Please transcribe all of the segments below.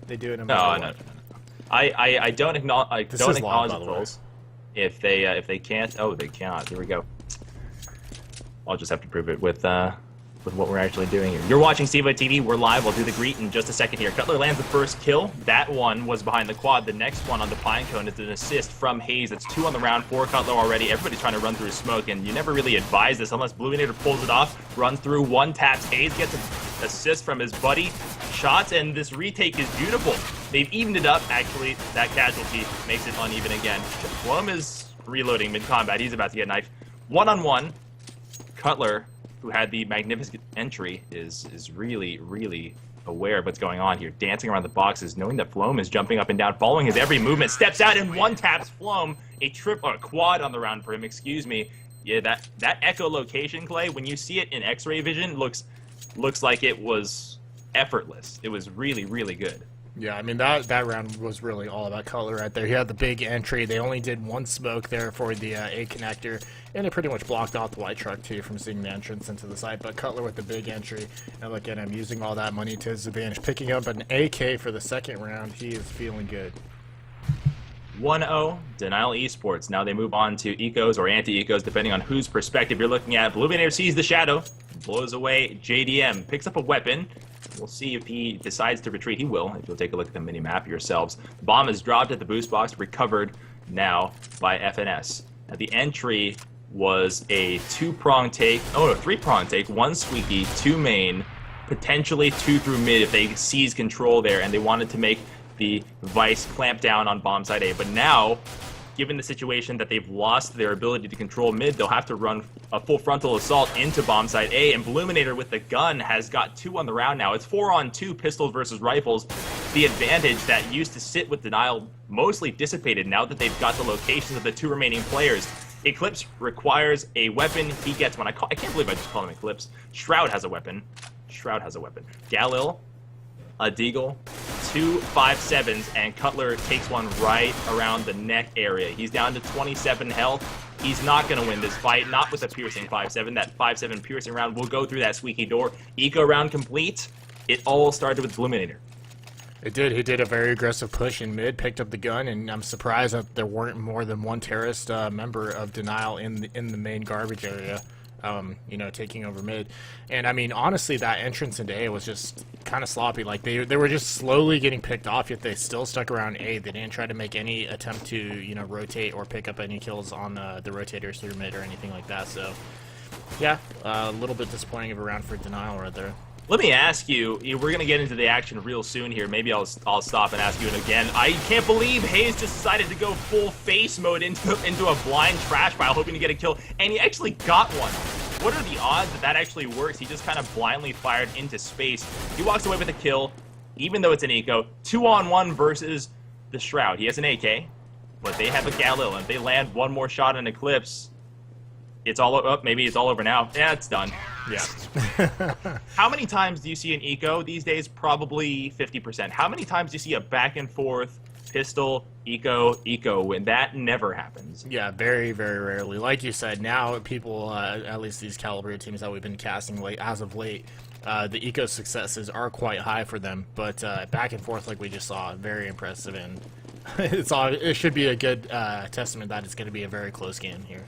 They do it no No, matter no, what. no, no. I don't acknowledge. I This don't is long, acknowledge by the the way. trolls. If they can't, oh, they cannot. Here we go. I'll just have to prove it with what we're actually doing here. You're watching CEVO TV. We're live. I'll do the greet in just a second here. Cutler lands the first kill. That one was behind the quad. The next one on the pine cone is an assist from Hayes. That's 2 on the round, 4 Cutler already. Everybody's trying to run through smoke, and you never really advise this unless Blueminator pulls it off. Runs through, 1 taps. Hayes gets an assist from his buddy. Shots, and this retake is beautiful. They've evened it up, actually. That casualty makes it uneven again. Flum is reloading mid-combat. He's about to get knifed. 1-on-1. Cutler, who had the magnificent entry, is really, really aware of what's going on here. Dancing around the boxes, knowing that Flom is jumping up and down, following his every movement, steps out and 1-taps Flom. A quad on the round for him, excuse me. Yeah, that echolocation, Clay, when you see it in X-ray vision, looks like it was effortless. It was really, really good. Yeah, I mean, that round was really all about Cutler right there. He had the big entry. They only did 1 smoke there for the A connector, and it pretty much blocked off the white truck, too, from seeing the entrance into the site. But Cutler with the big entry, and look at him using all that money to his advantage. Picking up an AK for the second round. He is feeling good. 1-0, Denial Esports. Now they move on to ecos or anti-ecos, depending on whose perspective you're looking at. Blueminator sees the shadow, blows away JDM, picks up a weapon. We'll see if he decides to retreat. He will, if you'll take a look at the mini-map yourselves. The bomb is dropped at the boost box, recovered now by FNS. Now the entry was a 2-prong take, oh no, 3-prong take, 1 squeaky, 2 main, potentially 2 through mid if they seize control there, and they wanted to make the Vice clamp down on bomb side A. But now, given the situation that they've lost their ability to control mid, they'll have to run a full frontal assault into bomb side A, and Blueminator with the gun has got 2 on the round now. It's 4-on-2 pistols versus rifles. The advantage that used to sit with Denial mostly dissipated now that they've got the locations of the 2 remaining players. Eclipse requires a weapon. He gets one. I can't believe I just called him Eclipse. Shroud has a weapon. Shroud has a weapon. Galil, a Deagle, 2 5.7s, and Cutler takes one right around the neck area. He's down to 27 health. He's not going to win this fight, not with a piercing 5.7. That 5.7 piercing round will go through that squeaky door. Eco round complete. It all started with Blueminator. It did. He did a very aggressive push in mid, picked up the gun, and I'm surprised that there weren't more than 1 terrorist member of Denial in the main garbage area. You know, taking over mid. And I mean, honestly, that entrance into A was just kind of sloppy. Like they were just slowly getting picked off, yet they still stuck around A. They didn't try to make any attempt to, you know, rotate or pick up any kills on the rotators through mid or anything like that. So yeah, a little bit disappointing of a round for Denial right there. Let me ask you, we're going to get into the action real soon here. Maybe I'll stop and ask you again. I can't believe Hayes just decided to go full face mode into a blind trash pile, hoping to get a kill, and he actually got one. What are the odds that actually works? He just kind of blindly fired into space. He walks away with a kill, even though it's an eco. 2-on-1 versus the Shroud. He has an AK, but they have a Galil, and if they land one more shot in Eclipse, it's all up. Maybe it's all over now. Yeah, it's done. Yeah. How many times do you see an eco these days? Probably 50%. How many times do you see a back and forth pistol, eco, when that never happens? Yeah, very, very rarely. Like you said, now people, at least these caliber teams that we've been casting as of late, the eco successes are quite high for them. But back and forth, like we just saw, very impressive, and it should be a good testament that it's going to be a very close game here.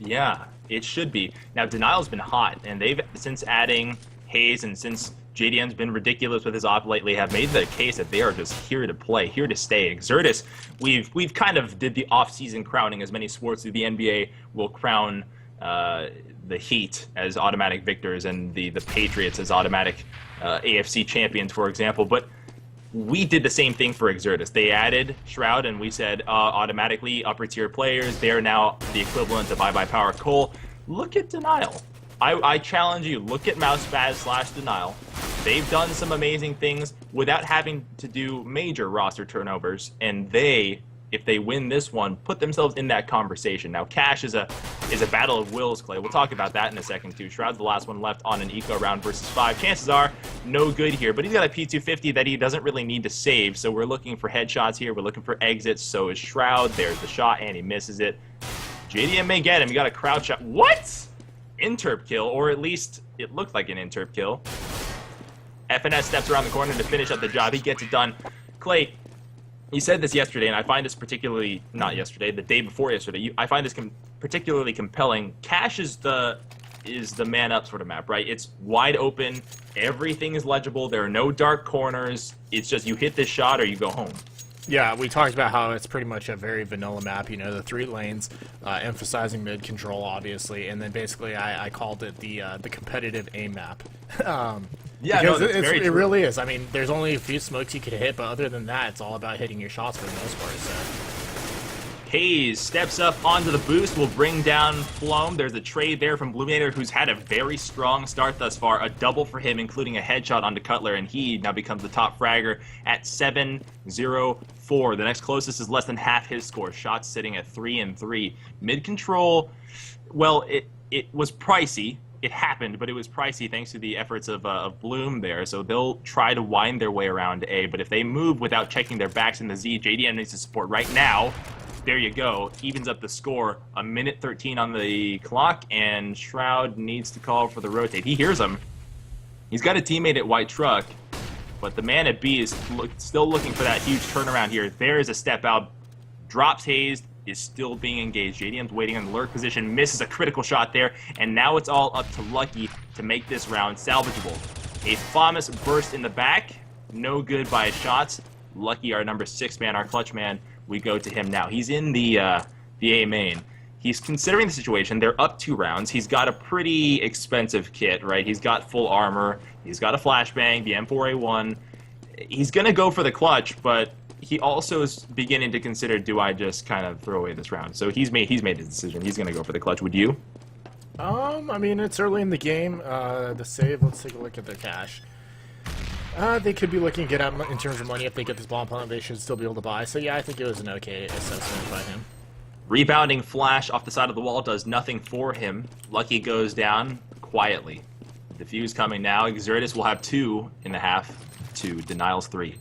Yeah, it should be. Now, Denial's been hot, and they've, since adding Hayes and since JDM's been ridiculous with his op lately, have made the case that they are just here to play, here to stay. Exertus, we've kind of did the off-season crowning, as many sports do. The NBA will crown the Heat as automatic victors and the Patriots as automatic AFC champions, for example. But we did the same thing for Exertus. They added Shroud, and we said automatically upper-tier players. They are now the equivalent of Bye Bye Power Cole. Look at Denial. I challenge you, look at Mousebaz / Denial. They've done some amazing things without having to do major roster turnovers, and they, if they win this one, put themselves in that conversation. Now, Cash is a battle of wills, Clay. We'll talk about that in a second, too. Shroud's the last one left on an eco round versus 5. Chances are no good here, but he's got a P250 that he doesn't really need to save, so we're looking for headshots here. We're looking for exits. So is Shroud. There's the shot, and he misses it. JDM may get him. He got a crouch shot. What? Interp kill, or at least it looked like an interp kill. FNS steps around the corner to finish up the job. He gets it done. Clay, you said this yesterday, and I find this particularly, not yesterday, the day before yesterday, I find this particularly compelling. Cash is the man up sort of map, right? It's wide open, everything is legible, there are no dark corners, it's just you hit this shot or you go home. Yeah, we talked about how it's pretty much a very vanilla map, you know, the 3 lanes, emphasizing mid control, obviously, and then basically I called it the competitive aim map. Yeah, no, because that's very it true. really is. I mean, there's only a few smokes you could hit, but other than that, it's all about hitting your shots for the most part, so... Hayes steps up onto the boost, will bring down Flome. There's a trade there from Bluminator, who's had a very strong start thus far. A double for him, including a headshot onto Cutler, and he now becomes the top fragger at 7-0-4. The next closest is less than half his score. Shots sitting at 3-3. Mid control, well, it was pricey. It happened, but it was pricey thanks to the efforts of Bloom there. So they'll try to wind their way around A, but if they move without checking their backs in the Z, JDM needs to support right now. There you go. Evens up the score. 1:13 on the clock, and Shroud needs to call for the rotate. He hears him. He's got a teammate at White Truck, but the man at B is still looking for that huge turnaround here. There is a step out. Drops Hazed, is still being engaged. JDM's waiting in the lurk position, misses a critical shot there, and now it's all up to Lucky to make this round salvageable. A famous burst in the back. No good by shots. Lucky, our number 6 man, our clutch man, we go to him now. He's in the A main. He's considering the situation. They're up 2 rounds. He's got a pretty expensive kit, right? He's got full armor. He's got a flashbang, the M4A1. He's going to go for the clutch, but he also is beginning to consider, do I just kind of throw away this round? So he's made his decision. He's going to go for the clutch. Would you? I mean, it's early in the game. The save, let's take a look at their cash. They could be looking good in terms of money. If they get this bomb plant, they should still be able to buy. So yeah, I think it was an okay assessment by him. Rebounding flash off the side of the wall does nothing for him. Lucky goes down quietly. Defuse coming now. Exertus will have 2.5 to Denial's 3.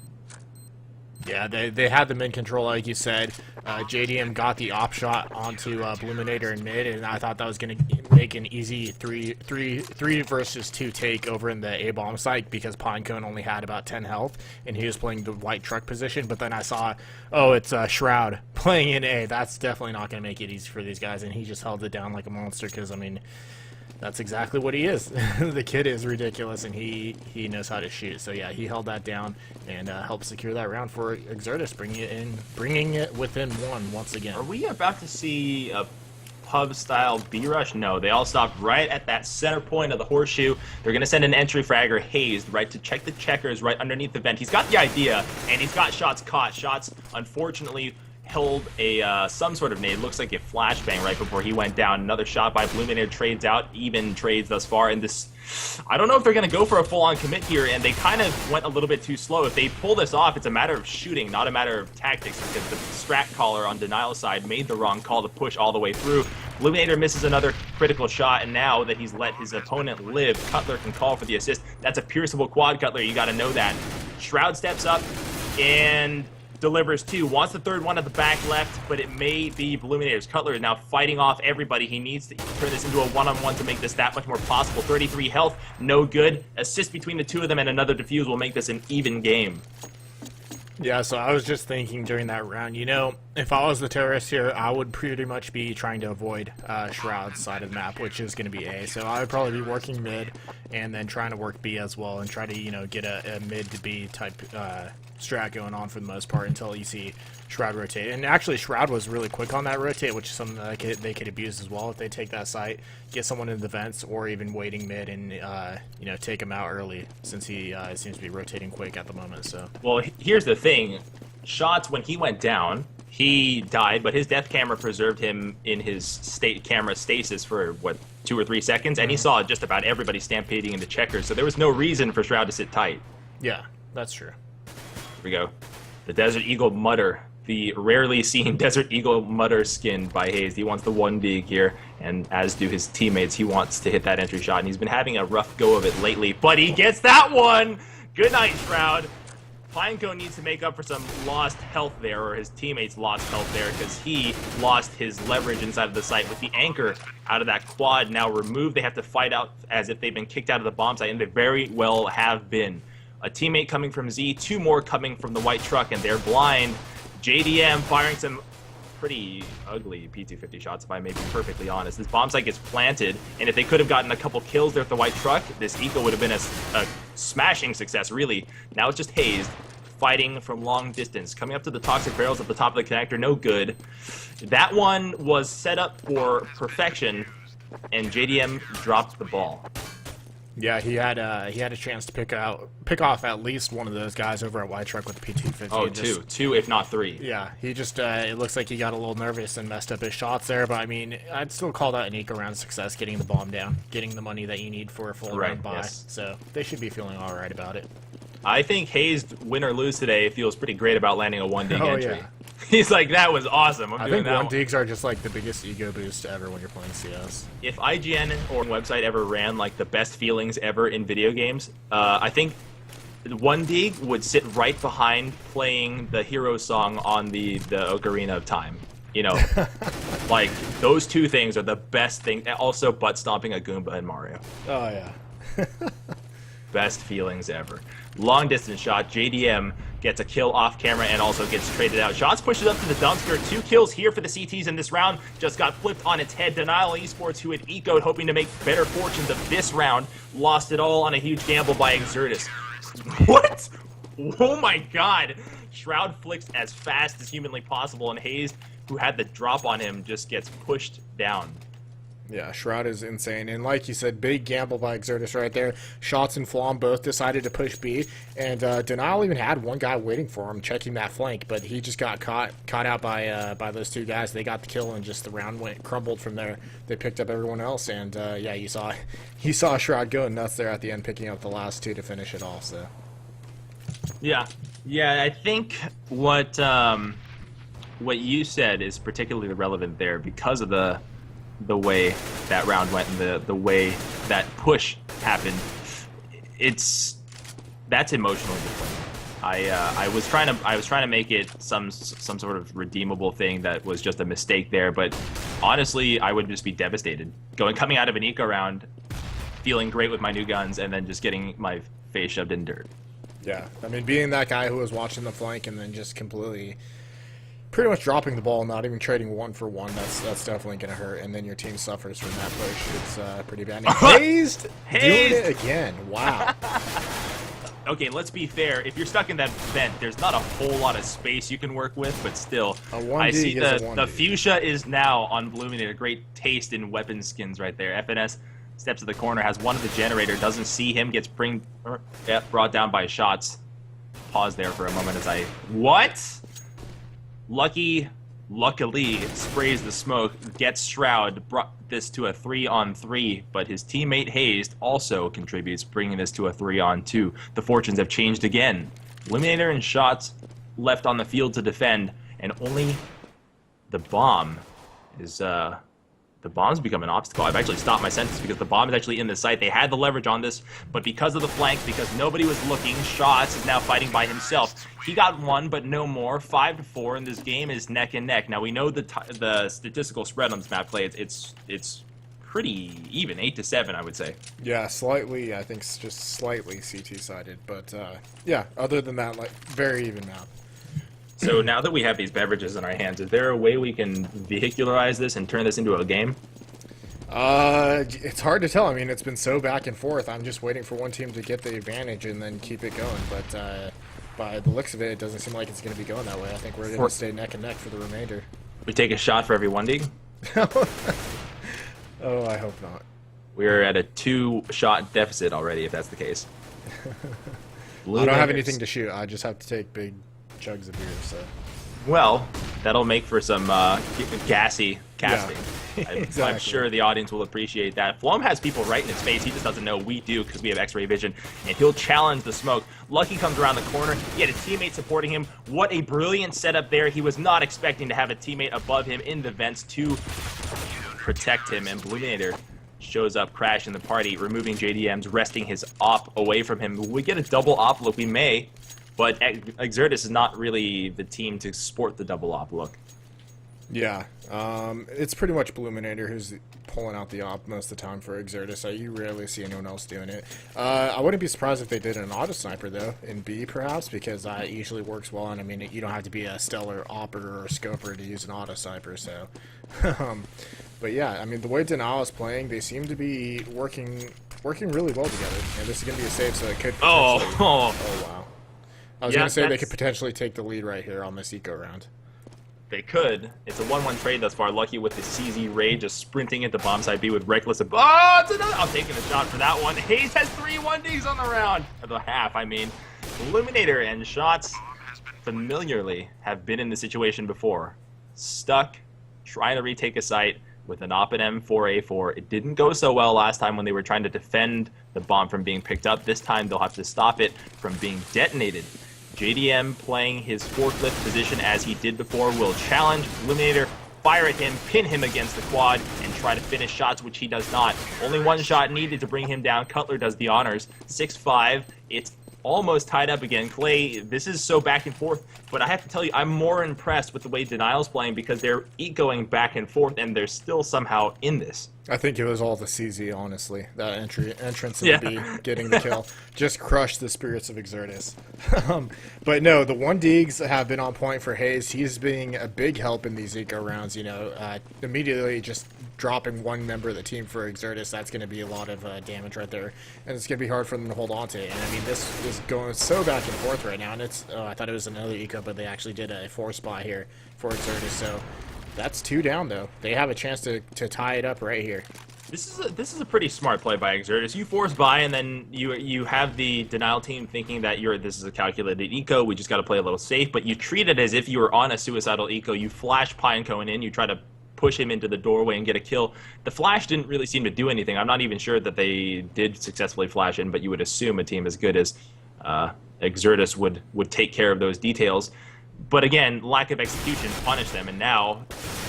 Yeah, they had them in control, like you said. JDM got the op shot onto Bluminator in mid, and I thought that was going to make an easy 3 versus 2 take over in the A-bomb site because Pinecone only had about 10 health, and he was playing the white truck position. But then I saw, oh, it's Shroud playing in A. That's definitely not going to make it easy for these guys, and he just held it down like a monster because, I mean, that's exactly what he is. The kid is ridiculous, and he knows how to shoot. So yeah, he held that down and helped secure that round for Exertus, bringing it within 1 once again. Are we about to see a pub-style B-rush? No, they all stopped right at that center point of the horseshoe. They're going to send an entry fragger, Hazed, right, to check the checkers right underneath the vent. He's got the idea, and he's got shots caught. Shots, unfortunately, held a some sort of nade. Looks like a flashbang right before he went down. Another shot by Bluminator trades out. Even trades thus far. And this, I don't know if they're going to go for a full-on commit here, and they kind of went a little bit too slow. If they pull this off, it's a matter of shooting, not a matter of tactics, because the strat caller on Denial's side made the wrong call to push all the way through. Bluminator misses another critical shot, and now that he's let his opponent live, Cutler can call for the assist. That's a pierceable quad, Cutler. You got to know that. Shroud steps up and delivers 2. Wants the 3rd one at the back left, but it may be Bluminator's. Cutler is now fighting off everybody. He needs to turn this into a one-on-one to make this that much more possible. 33 health, no good. Assist between the 2 of them and another defuse will make this an even game. Yeah, so I was just thinking during that round, you know, if I was the terrorist here, I would pretty much be trying to avoid Shroud's side of the map, which is going to be A. So I would probably be working mid and then trying to work B as well and try to, you know, get a mid to B type strat going on for the most part until you see Shroud rotate. And actually, Shroud was really quick on that rotate, which is something that they could abuse as well if they take that site, get someone in the vents, or even waiting mid and you know, take him out early, since he seems to be rotating quick at the moment. So well, here's the thing: shots when he went down, he died, but his death camera preserved him in his camera stasis for what, 2 or 3 seconds, and he saw just about everybody stampeding into checkers. So there was no reason for Shroud to sit tight. Yeah, that's true. Here we go. The Desert Eagle Mutter. The rarely seen Desert Eagle Mutter skin by Hayes. He wants the 1 dig here, and as do his teammates. He wants to hit that entry shot, and he's been having a rough go of it lately, but he gets that one! Good night, Shroud. Pinecone needs to make up for some lost health there, or his teammates lost health there, because he lost his leverage inside of the site. With the anchor out of that quad now removed, they have to fight out as if they've been kicked out of the bomb site, and they very well have been. A teammate coming from Z, 2 more coming from the white truck, and they're blind. JDM firing some pretty ugly P250 shots, if I may be perfectly honest. This bomb site gets planted, and if they could have gotten a couple kills there with the white truck, this eco would have been a smashing success, really. Now it's just Hazed, fighting from long distance. Coming up to the toxic barrels at the top of the connector, no good. That one was set up for perfection, and JDM dropped the ball. Yeah, he had a chance to pick off at least one of those guys over at White Truck with the P250. Oh, two, if not 3. Yeah, he just it looks like he got a little nervous and messed up his shots there. But I mean, I'd still call that an eco round success, getting the bomb down, getting the money that you need for a full round buy. Yes. So they should be feeling all right about it. I think Hazed, win or lose today, feels pretty great about landing a 1-dig entry. Yeah. He's like, that was awesome. I think 1-digs are just like the biggest ego boost ever when you're playing CS. If IGN or website ever ran like the best feelings ever in video games, I think 1-dig would sit right behind playing the hero song on the Ocarina of Time. You know, like those 2 things are the best thing. Also, butt stomping a Goomba in Mario. Oh yeah. Best feelings ever. Long distance shot. JDM gets a kill off camera and also gets traded out. Shots pushes up to the dumpster. 2 kills here for the CTs in this round. Just got flipped on its head. Denial Esports, who had ecoed, hoping to make better fortunes of this round, lost it all on a huge gamble by Exertus. What? Oh my god. Shroud flicks as fast as humanly possible, and Hazed, who had the drop on him, just gets pushed down. Yeah, Shroud is insane. And like you said, big gamble by Exertus right there. Shots and Flom both decided to push B. And Denial even had one guy waiting for him, checking that flank. But he just got caught out by those 2 guys. They got the kill, and just the round crumbled from there. They picked up everyone else. And yeah, you saw Shroud going nuts there at the end, picking up the last 2 to finish it all. So. Yeah. I think what you said is particularly relevant there because of the way that round went and the way that push happened. That's emotionally deflating. I was trying to make it some sort of redeemable thing that was just a mistake there, but honestly, I would just be devastated coming out of an eco round, feeling great with my new guns, and then just getting my face shoved in dirt. Yeah, I mean, being that guy who was watching the flank and then just pretty much dropping the ball, not even trading 1 for 1, that's definitely going to hurt, and then your team suffers from that push. It's pretty bad. And Hazed doing it again. Wow. Okay, let's be fair. If you're stuck in that vent, there's not a whole lot of space you can work with, but still. I see the fuchsia is now on Bluminator. Great taste in weapon skins right there. FNS steps to the corner, has one of the generator, doesn't see him, gets brought down by shots. Pause there for a moment as what? Luckily sprays the smoke, gets Shroud, brought this to a 3-on-3, but his teammate Hazed also contributes, bringing this to a 3-on-2. The fortunes have changed again. Eliminator and shots left on the field to defend, and only the bomb is the bomb's become an obstacle. I've actually stopped my sentence because the bomb is actually in the site. They had the leverage on this, but because of the flank, because nobody was looking, Shots is now fighting by himself. He got 1, but no more. 5-4, and this game is neck and neck. Now we know the statistical spread on this map play. It's pretty even, 8-7, I would say. Yeah, slightly. I think just slightly CT sided, but yeah. Other than that, like very even map. So now that we have these beverages in our hands, is there a way we can vehicularize this and turn this into a game? It's hard to tell. I mean, it's been so back and forth. I'm just waiting for one team to get the advantage and then keep it going. But by the looks of it, it doesn't seem like it's going to be going that way. I think we're going to stay neck and neck for the remainder. We take a shot for every 1-dig? Oh, I hope not. We're at a 2-shot deficit already, if that's the case. I don't have anything to shoot. I just have to take big chugs of beer, so. Well, that'll make for some gassy casting. Yeah, exactly. I'm sure the audience will appreciate that. Flom has people right in his face. He just doesn't know we do because we have X-ray vision, and he'll challenge the smoke. Lucky comes around the corner. He had a teammate supporting him. What a brilliant setup there. He was not expecting to have a teammate above him in the vents to protect him, and Bluminator shows up, crashing the party, removing JDM's, wresting his op away from him. Will we get a double op look? We may. But Exertus is not really the team to sport the double op look. Yeah, it's pretty much Bluminator who's pulling out the op most of the time for Exertus. You rarely see anyone else doing it. I wouldn't be surprised if they did an auto sniper though in B perhaps, because that usually works well. And I mean, you don't have to be a stellar operator or scoper to use an auto sniper. So, but yeah, I mean, the way Denial is playing, they seem to be working really well together. And this is gonna be a save, so it could. Oh wow! I was gonna say they that's- could potentially take the lead right here on this eco round. They could. It's a 1-1 trade thus far. Lucky with the CZ Ray just sprinting into bomb side B with reckless. Oh, it's another. I'm taking a shot for that one. Hayes has 3 1Ds on the round. Or the half, I mean. Illuminator and Shots familiarly have been in the situation before. Stuck, trying to retake a site with an op at M4A4. It didn't go so well last time when they were trying to defend the bomb from being picked up. This time they'll have to stop it from being detonated. JDM playing his forklift position as he did before will challenge Illuminator, fire at him, pin him against the quad, and try to finish shots, which he does not. Only 1 shot needed to bring him down. Cutler does the honors. 6-5. It's almost tied up again. Clay, this is so back and forth, but I have to tell you, I'm more impressed with the way Denial's playing because they're going back and forth, and they're still somehow in this. I think it was all the CZ, honestly. That entrance of the B, getting the kill, just crushed the spirits of Exertus. But no, the 1Ds have been on point for Hayes. He's being a big help in these eco rounds. You know, immediately just dropping one member of the team for Exertus, that's going to be a lot of damage right there, and it's going to be hard for them to hold on to. And I mean, this is going so back and forth right now. And it's I thought it was another eco, but they actually did a 4 spot here for Exertus. So. That's 2 down, though. They have a chance to tie it up right here. This is a pretty smart play by Exertus. You force buy, and then you have the Denial team thinking that this is a calculated eco. We just got to play a little safe. But you treat it as if you were on a suicidal eco. You flash Pinecone in. You try to push him into the doorway and get a kill. The flash didn't really seem to do anything. I'm not even sure that they did successfully flash in, but you would assume a team as good as Exertus would take care of those details. But again, lack of execution punished them, and now,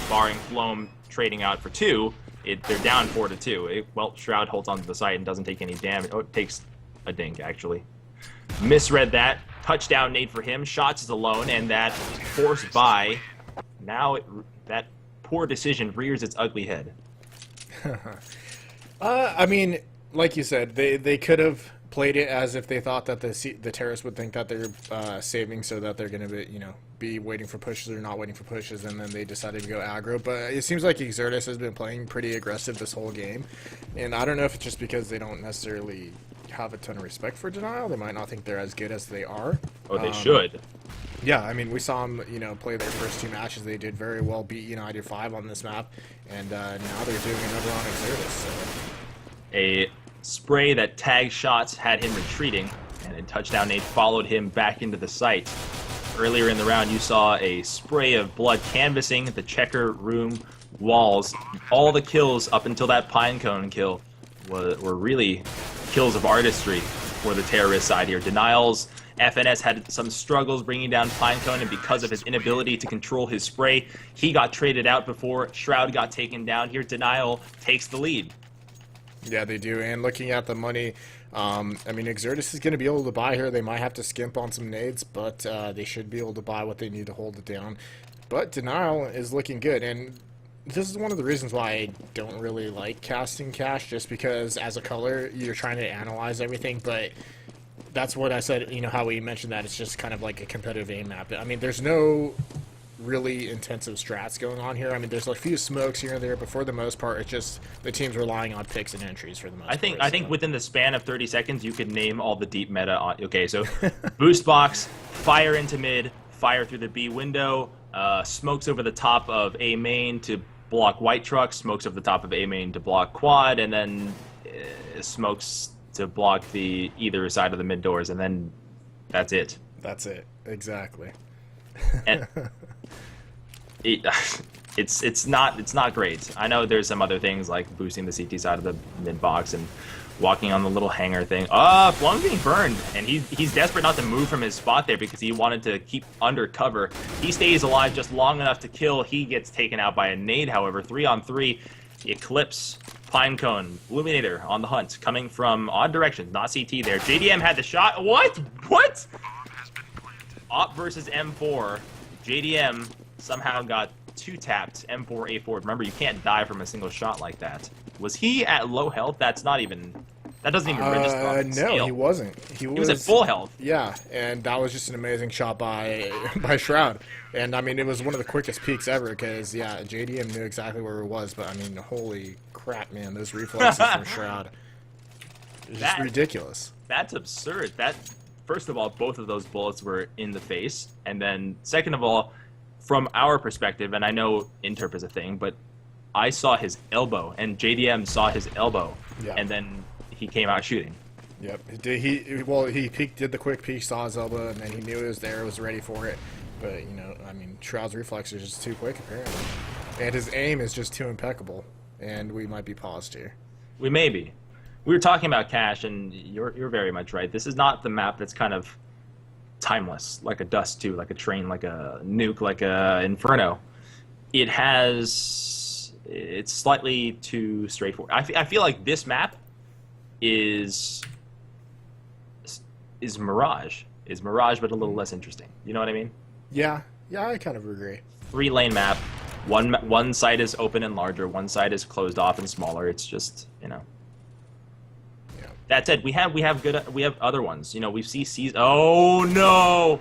barring Floam trading out for 2, they're down 4-2. Well, Shroud holds onto the site and doesn't take any damage. Oh, it takes a dink, actually. Misread that. Touchdown nade for him. Shots is alone, and that forced buy. Now, that poor decision rears its ugly head. I mean, like you said, they could have played it as if they thought that the terrorists would think that they're saving, so that they're going to be waiting for pushes or not waiting for pushes, and then they decided to go aggro. But it seems like Exertus has been playing pretty aggressive this whole game, and I don't know if it's just because they don't necessarily have a ton of respect for Denial. They might not think they're as good as they are. Oh, they should. Yeah, I mean, we saw them, play their first 2 matches. They did very well, beat United 5 on this map, and now they're doing another on Exertus. So. A spray that tagged Shots had him retreating, and a touchdown nade followed him back into the site. Earlier in the round, you saw a spray of blood canvassing the checker room walls. All the kills up until that Pinecone kill were really kills of artistry for the terrorist side here. Denial's FNS had some struggles bringing down Pinecone, and because of his inability to control his spray, he got traded out before Shroud got taken down. Here, Denial takes the lead. Yeah, they do. And looking at the money, I mean, Exertus is going to be able to buy here. They might have to skimp on some nades, but they should be able to buy what they need to hold it down. But Denial is looking good, and this is one of the reasons why I don't really like casting cash, just because as a color, you're trying to analyze everything, but that's what I said, how we mentioned that it's just kind of like a competitive aim map. I mean, there's no really intensive strats going on here. I mean, there's a few smokes here and there, but for the most part, it's just the team's relying on picks and entries for the most part. I think within the span of 30 seconds, you could name all the deep meta on. Okay, so boost box, fire into mid, fire through the B window, smokes over the top of A main to block white truck, smokes over the top of A main to block quad, and then smokes to block the either side of the mid doors, and then that's it. That's it, exactly. And it's not great. I know there's some other things like boosting the CT side of the mid box and walking on the little hangar thing. Flung's getting burned, and he's desperate not to move from his spot there because he wanted to keep under cover. He stays alive just long enough to kill. He gets taken out by a nade, however. 3-on-3, Eclipse, Pinecone, Illuminator on the hunt, coming from odd directions, not CT there. JDM had the shot. What? Op versus M4. JDM somehow got two-tapped M4A4. Remember, you can't die from a single shot like that. Was he at low health? That's not even... That doesn't even register on the No, scale. he wasn't. He was at full health. Yeah, and that was just an amazing shot by Shroud. And, I mean, it was one of the quickest peaks ever because, yeah, JDM knew exactly where it was. But, I mean, holy crap, man, those reflexes from Shroud. It's just ridiculous. That's absurd. First of all, both of those bullets were in the face. And then, second of all, from our perspective, and I know interp is a thing, but I saw his elbow, and JDM saw his elbow. Yeah. And then he came out shooting. Yep. He peeked, did the quick peek, saw his elbow, and then he knew it was there, was ready for it. But, you know, I mean, Shroud's reflex is just too quick, apparently. And his aim is just too impeccable. And we might be paused here. We may be. We were talking about Cash, and you're very much right. This is not the map that's kind of timeless, like a Dust 2, like a Train, like a Nuke, like a Inferno. It's slightly too straightforward. I feel like this map is Mirage. Is Mirage, but a little less interesting. You know what I mean? Yeah, I kind of agree. 3-lane map. One side is open and larger. One side is closed off and smaller. It's just, you know. Yeah. That said, we have other ones. You know, we see C's. Oh no!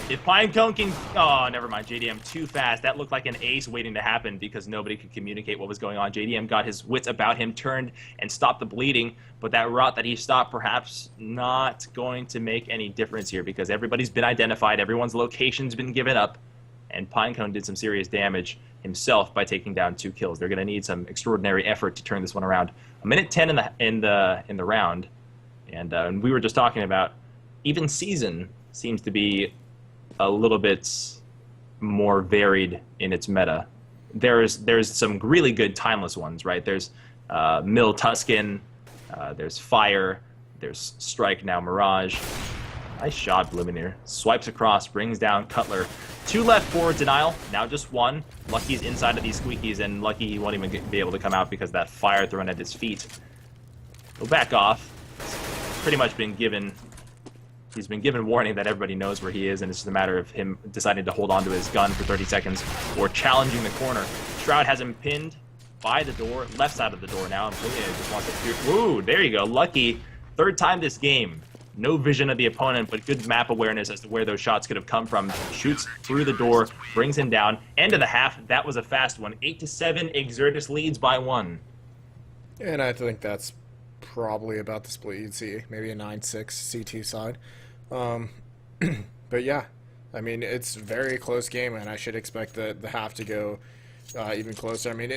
If Pinecone can, oh, never mind. JDM too fast. That looked like an ace waiting to happen because nobody could communicate what was going on. JDM got his wits about him, turned and stopped the bleeding. But that route that he stopped, perhaps not going to make any difference here because everybody's been identified, everyone's location's been given up, and Pinecone did some serious damage himself by taking down 2 kills. They're going to need some extraordinary effort to turn this one around. 1:10 in the round, and we were just talking about even Season seems to be a little bit more varied in its meta. There's some really good timeless ones, right? There's Mill Tuscan, there's Fire, there's Strike, now Mirage. Nice shot, Blumineer. Swipes across, brings down Cutler. 2 left for Denial, now just 1. Lucky's inside of these squeakies, and Lucky he won't even be able to come out because that fire thrown at his feet. He'll back off. Pretty much been given... He's been given warning that everybody knows where he is, and it's just a matter of him deciding to hold on to his gun for 30 seconds or challenging the corner. Shroud has him pinned by the door, left side of the door now, and Blumineer just wants to... Ooh, there you go. Lucky, 3rd time this game. No vision of the opponent, but good map awareness as to where those shots could have come from. Shoots through the door, brings him down. End of the half, that was a fast one. 8-7, Exertus leads by 1. And I think that's probably about the split you'd see. Maybe a 9-6 CT side. But yeah, I mean, it's a very close game, and I should expect the half to go even closer. I mean,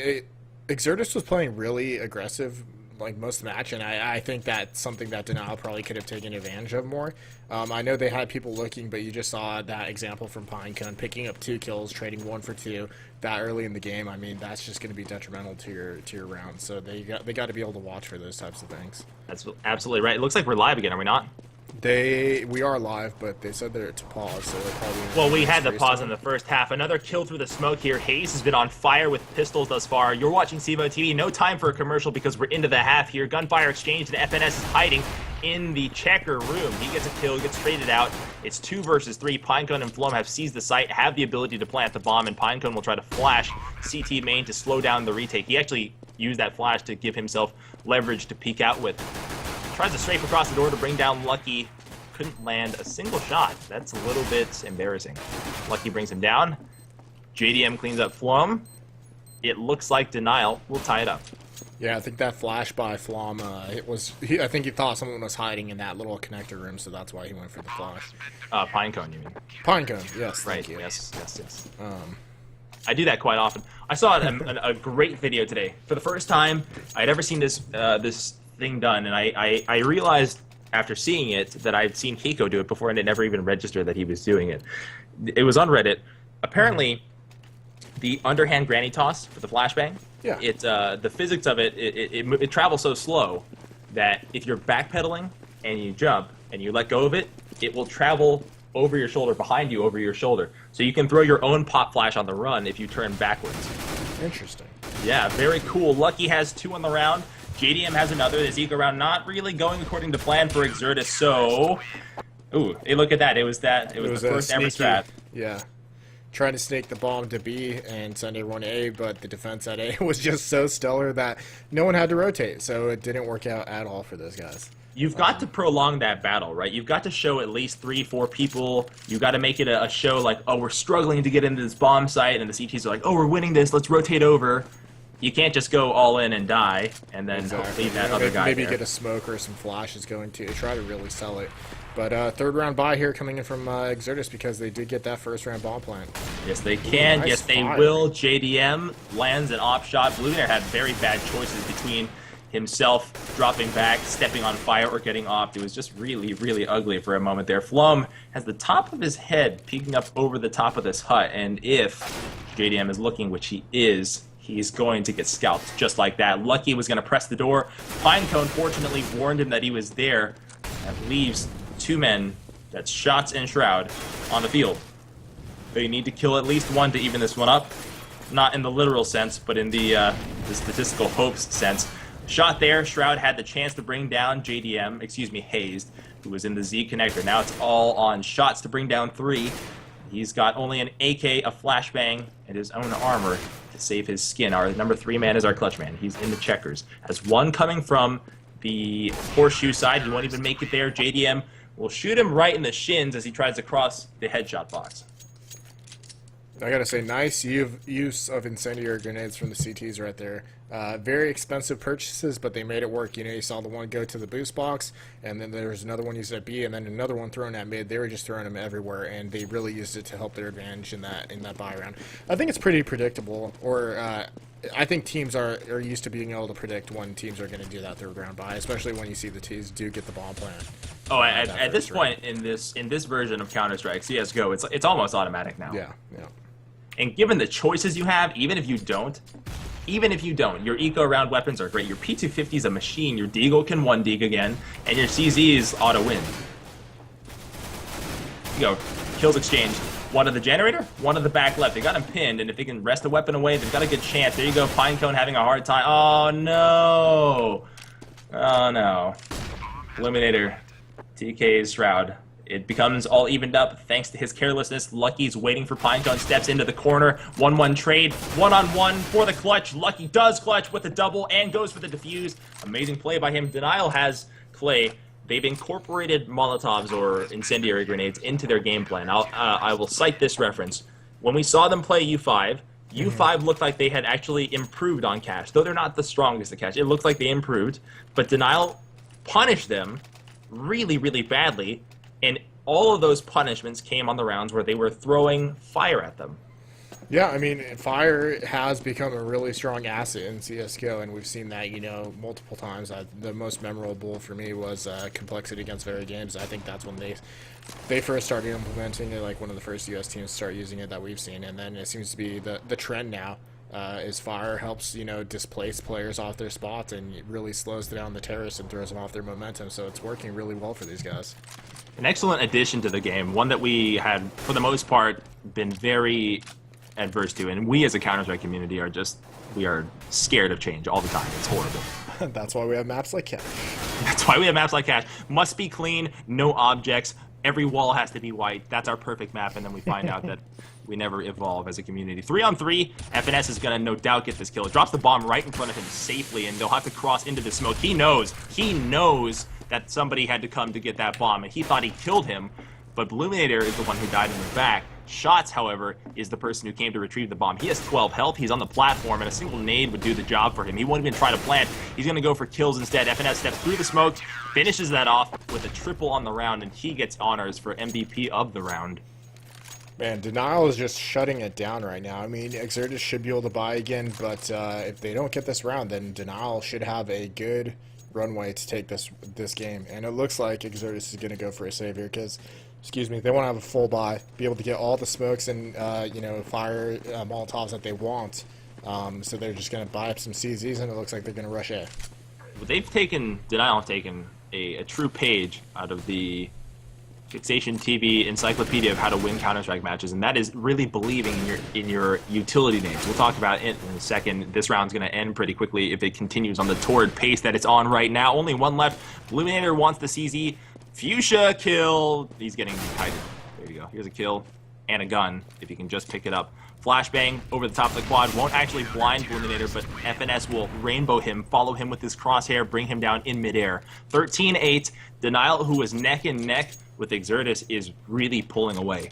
Exertus was playing really aggressive like most of the match, and I think that's something that Denial probably could have taken advantage of more. I know they had people looking, but you just saw that example from Pinecone picking up 2 kills, trading 1 for 2 that early in the game. I mean, that's just going to be detrimental to your round. So they got to be able to watch for those types of things. That's absolutely right. It looks like we're live again, are we not? We are live, but they said they're to pause, so they're probably... Well, we had to pause in the first half. Another kill through the smoke here. Hayes has been on fire with pistols thus far. You're watching CEVO TV. No time for a commercial because we're into the half here. Gunfire exchange, and FNS is hiding in the checker room. He gets a kill, gets traded out. It's 2 versus 3. Pinecone and Flom have seized the site, have the ability to plant the bomb, and Pinecone will try to flash CT main to slow down the retake. He actually used that flash to give himself leverage to peek out with. Tries to strafe across the door to bring down Lucky. Couldn't land a single shot. That's a little bit embarrassing. Lucky brings him down. JDM cleans up Flom. It looks like Denial will tie it up. Yeah, I think that flash by Flom, I think he thought someone was hiding in that little connector room, so that's why he went for the flash. Pinecone, you mean? Pinecone, yes. Right, thank you. yes. I do that quite often. I saw a great video today. For the first time I'd ever seen this thing done, and I realized after seeing it that I'd seen Hiko do it before, and it never even registered that he was doing it. It was on Reddit. Apparently, the underhand granny toss for the flashbang, yeah, the physics of it travels so slow that if you're backpedaling and you jump and you let go of it, it will travel over your shoulder, behind you, over your shoulder. So you can throw your own pop flash on the run if you turn backwards. Interesting. Yeah, very cool. Lucky has 2 on the round. JDM has another. This eco round not really going according to plan for Exertus, so... Ooh, hey, look at that. It was the first ever strat. Yeah. trying to snake the bomb to B and send everyone A, but the defense at A was just so stellar that no one had to rotate, so it didn't work out at all for those guys. You've got to prolong that battle, right? You've got to show at least 3-4 people. You've got to make it a show like, oh, we're struggling to get into this bomb site, and the CTs are like, oh, we're winning this, let's rotate over. You can't just go all in and die, and then leave that other guy maybe there. Get a smoke or some flashes going to try to really sell it. But third round buy here coming in from Exertus because they did get that first round bomb plant. Yes, they can. Nice yes, they fire. will. JDM lands an off shot. Bluebear had very bad choices between himself dropping back, stepping on fire, or getting offed. It was just really, really ugly for a moment there. Flum has the top of his head peeking up over the top of this hut, and if JDM is looking, which he is, he's going to get scalped just like that. Lucky was going to press the door. Pinecone fortunately warned him that he was there. That leaves 2 men, that's Shots and Shroud, on the field. They need to kill at least one to even this one up. Not in the literal sense, but in the statistical hopes sense. Shot there, Shroud had the chance to bring down JDM, excuse me, Hazed, who was in the Z connector. Now it's all on Shots to bring down 3. He's got only an AK, a flashbang, and his own armor to save his skin. Our number 3 man is our clutch man. He's in the checkers. Has one coming from the horseshoe side. He won't even make it there. JDM will shoot him right in the shins as he tries to cross the headshot box. I gotta say, nice use of incendiary grenades from the CTs right there. Very expensive purchases, but they made it work. You know, you saw the one go to the boost box, and then there was another one used at B, and then another one thrown at mid. They were just throwing them everywhere, and they really used it to help their advantage in that buy round. I think it's pretty predictable, or I think teams are used to being able to predict when teams are going to do that third round buy, especially when you see the teams do get the bomb plan. Oh, at this point in this version of Counter-Strike, CS:GO, it's almost automatic now. Yeah, yeah. And given the choices you have, even if you don't, your eco-round weapons are great. Your P250 is a machine. Your Deagle can 1-Deag again, and your CZs auto-win. You go, kills exchanged. One of the generator, one of the back left. They got him pinned, and if they can wrest a weapon away, they've got a good chance. There you go, Pinecone having a hard time. Oh, no. Oh, no. Eliminator. TK's Shroud. It becomes all evened up thanks to his carelessness. Lucky's waiting for Pinecone, steps into the corner. 1-1 trade, 1-on-1 for the clutch. Lucky does clutch with a double and goes for the defuse. Amazing play by him. Denial has Clay. They've incorporated Molotovs or incendiary grenades into their game plan. I will cite this reference. When we saw them play U5, U5 looked like they had actually improved on cash. Though they're not the strongest at cash, it looked like they improved. But Denial punished them really, really badly. And all of those punishments came on the rounds where they were throwing fire at them. Yeah, I mean, fire has become a really strong asset in CSGO, and we've seen that, you know, multiple times. The most memorable for me was Complexity against Very Games. I think that's when they first started implementing it, like one of the first US teams to start using it that we've seen, and then it seems to be the trend now. Is fire helps, you know, displace players off their spots, and it really slows down the terrorists and throws them off their momentum, so it's working really well for these guys. An excellent addition to the game, one that we had, for the most part, been very adverse to, and we as a Counter-Strike community we are scared of change all the time. It's horrible. That's why we have maps like Cash. That's why we have maps like Cash. Must be clean, no objects, every wall has to be white. That's our perfect map, and then we find out that we never evolve as a community. 3-on-3, FNS is going to no doubt get this kill. It drops the bomb right in front of him safely, and they'll have to cross into the smoke. He knows that somebody had to come to get that bomb, and he thought he killed him, but Bluminator is the one who died in the back. Shots, however, is the person who came to retrieve the bomb. He has 12 health, he's on the platform, and a single nade would do the job for him. He won't even try to plant. He's going to go for kills instead. FNS steps through the smoke, finishes that off with a triple on the round, and he gets honors for MVP of the round. Man, Denial is just shutting it down right now. I mean, Exertus should be able to buy again, but if they don't get this round, then Denial should have a good runway to take this game. And it looks like Exertus is going to go for a save here because, excuse me, they want to have a full buy, be able to get all the smokes and, you know, fire Molotovs that they want. So they're just going to buy up some CZs, and it looks like they're going to rush A. Denial have taken a true page out of the Fixation TV encyclopedia of how to win Counter-Strike matches, and that is really believing in your utility names. We'll talk about it in a second. This round's going to end pretty quickly if it continues on the torrid pace that it's on right now. Only one left. Bluminator wants the CZ. Fuchsia kill. He's getting kited. There you go. Here's a kill. and a gun, if he can just pick it up. Flashbang over the top of the quad won't actually blind Bluminator, but FNS will rainbow him, follow him with his crosshair, bring him down in midair. 13-8. Denial, who was neck and neck with Exertus, is really pulling away.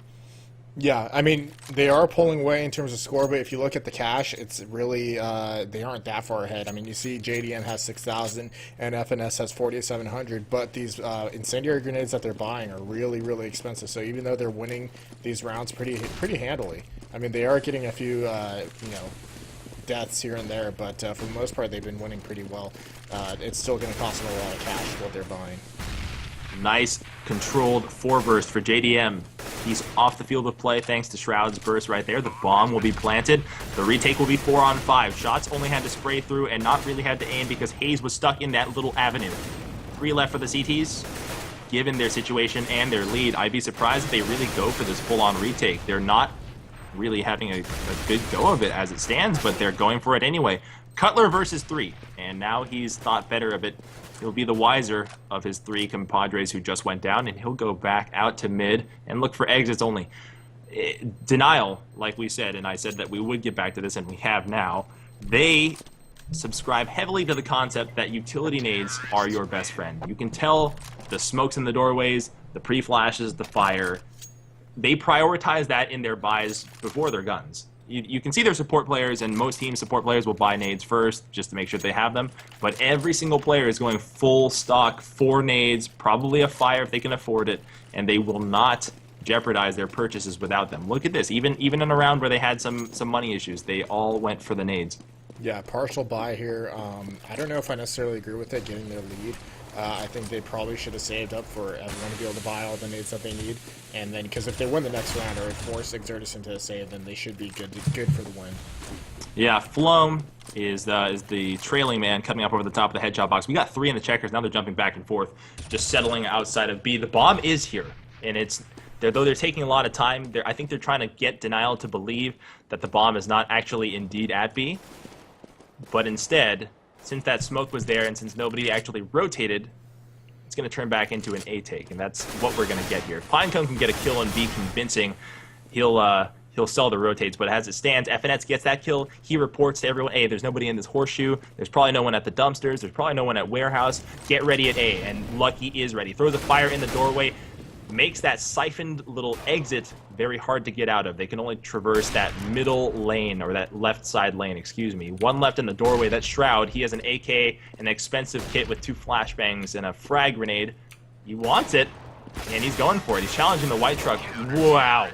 Yeah, I mean, they are pulling away in terms of score, but if you look at the cash, it's really, they aren't that far ahead. I mean, you see JDM has 6,000 and FNS has 4,700, but these incendiary grenades that they're buying are really, really expensive. So even though they're winning these rounds pretty handily, I mean, they are getting a few, you know, deaths here and there, but for the most part, they've been winning pretty well. It's still going to cost them a lot of cash what they're buying. Nice controlled 4 burst for JDM. He's off the field of play thanks to Shroud's burst right there. The bomb will be planted. The retake will be 4 on 5. Shots only had to spray through and not really had to aim because Hayes was stuck in that little avenue. 3 left for the CTs. Given their situation and their lead, I'd be surprised if they really go for this full-on retake. They're not really having a good go of it as it stands, but they're going for it anyway. Cutler versus 3, and now he's thought better of it. He'll be the wiser of his 3 compadres who just went down, and he'll go back out to mid and look for exits only. Denial, like we said, and I said that we would get back to this, and we have now, they subscribe heavily to the concept that utility nades are your best friend. You can tell the smokes in the doorways, the pre-flashes, the fire. They prioritize that in their buys before their guns. You can see their support players, and most teams' support players will buy nades first just to make sure they have them. But every single player is going full stock, 4 nades, probably a fire if they can afford it, and they will not jeopardize their purchases without them. Look at this. Even in a round where they had some money issues, they all went for the nades. Yeah, partial buy here. I don't know if I necessarily agree with it, getting their lead. I think they probably should have saved up for everyone to be able to buy all the nades that they need. And then, because if they win the next round or force Exertus into a save, then they should be good for the win. Yeah, Floam is the trailing man coming up over the top of the headshot box. We got 3 in the checkers. Now they're jumping back and forth, just settling outside of B. The bomb is here, and though they're taking a lot of time, I think they're trying to get Denial to believe that the bomb is not actually indeed at B. But instead, since that smoke was there and since nobody actually rotated, it's going to turn back into an A take, and that's what we're going to get here. If Pinecone can get a kill and be convincing, he'll sell the rotates, but as it stands, FNX gets that kill. He reports to everyone, hey, there's nobody in this horseshoe. There's probably no one at the dumpsters. There's probably no one at warehouse. Get ready at A, and Lucky is ready. Throws a fire in the doorway, makes that siphoned little exit very hard to get out of. They can only traverse that middle lane, or that left side lane, excuse me. 1 left in the doorway. That's Shroud. He has an AK, an expensive kit with 2 flashbangs and a frag grenade. He wants it, and he's going for it. He's challenging the white truck. Wow.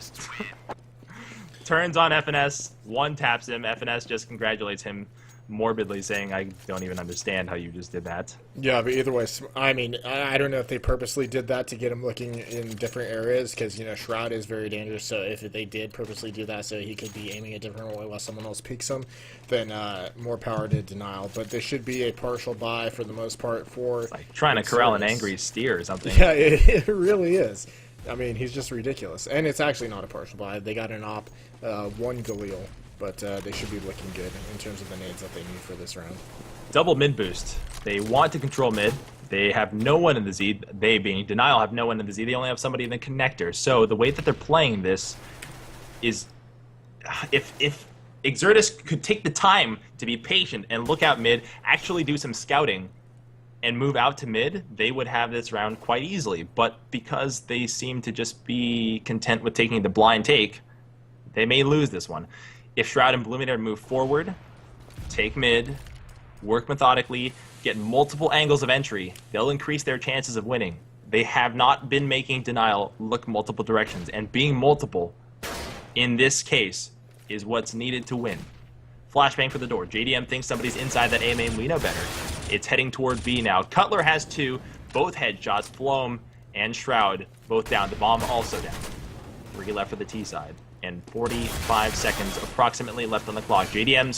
Turns on FNS, 1 taps him. FNS just congratulates him morbidly, saying, I don't even understand how you just did that. Yeah, but either way, I mean, I don't know if they purposely did that to get him looking in different areas, because, you know, Shroud is very dangerous, so if they did purposely do that so he could be aiming a different way while someone else peeks him, then more power to Denial. But this should be a partial buy for the most part for... It's like trying to corral an angry steer or something. Yeah, it really is. I mean, he's just ridiculous. And it's actually not a partial buy. They got an op, 1 Galil. But they should be looking good in terms of the nades that they need for this round. Double mid boost. They want to control mid. They have no one in the Z. They, being Denial, have no one in the Z. They only have somebody in the connector. So the way that they're playing this is, if Exertus could take the time to be patient and look out mid, actually do some scouting, and move out to mid, they would have this round quite easily. But because they seem to just be content with taking the blind take, they may lose this one. If Shroud and Bluminator move forward, take mid, work methodically, get multiple angles of entry, they'll increase their chances of winning. They have not been making Denial look multiple directions, and being multiple, in this case, is what's needed to win. Flashbang for the door. JDM thinks somebody's inside that A main. We know better. It's heading toward B now. Cutler has 2, both headshots. Floam and Shroud both down. The bomb also down. 3 left for the T side. And 45 seconds approximately left on the clock. JDM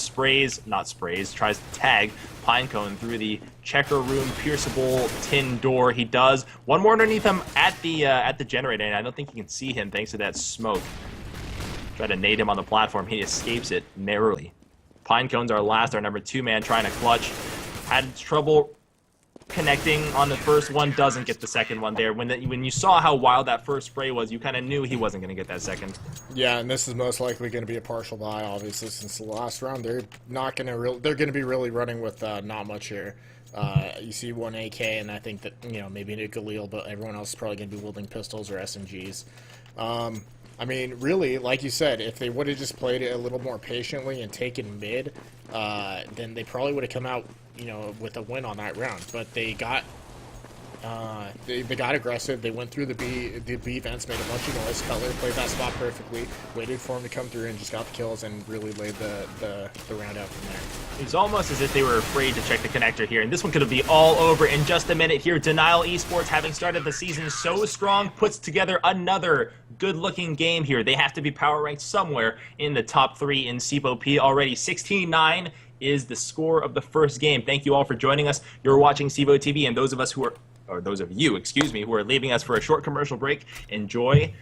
tries to tag Pinecone through the checker room pierceable tin door. He does. 1 more underneath him at the generator, and I don't think you can see him thanks to that smoke. Try to nade him on the platform. He escapes it narrowly. Pinecone's our number 2 man trying to clutch. Had trouble connecting on the first one, doesn't get the second one there. When you saw how wild that first spray was, you kind of knew he wasn't going to get that second. Yeah, and this is most likely going to be a partial buy, obviously, since the last round they're not going to they're going to be really running with not much here. You see one AK, and I think that, you know, maybe a Galil, but everyone else is probably going to be wielding pistols or SMGs. I mean, really, like you said, if they would have just played it a little more patiently and taken mid, then they probably would have come out, you know, with a win on that round. But they got they got aggressive. They went through the B vents, made a bunch of noise. Cutler played that spot perfectly, waited for him to come through, and just got the kills and really laid the round out from there. It's almost as if they were afraid to check the connector here, and this one could be all over in just a minute here. Denial Esports, having started the season so strong, puts together another good-looking game here. They have to be power ranked somewhere in the top 3 in CEVO-P already. 16-9 is the score of the first game. Thank you all for joining us. You're watching CEVO TV, and those of you, excuse me, who are leaving us for a short commercial break, enjoy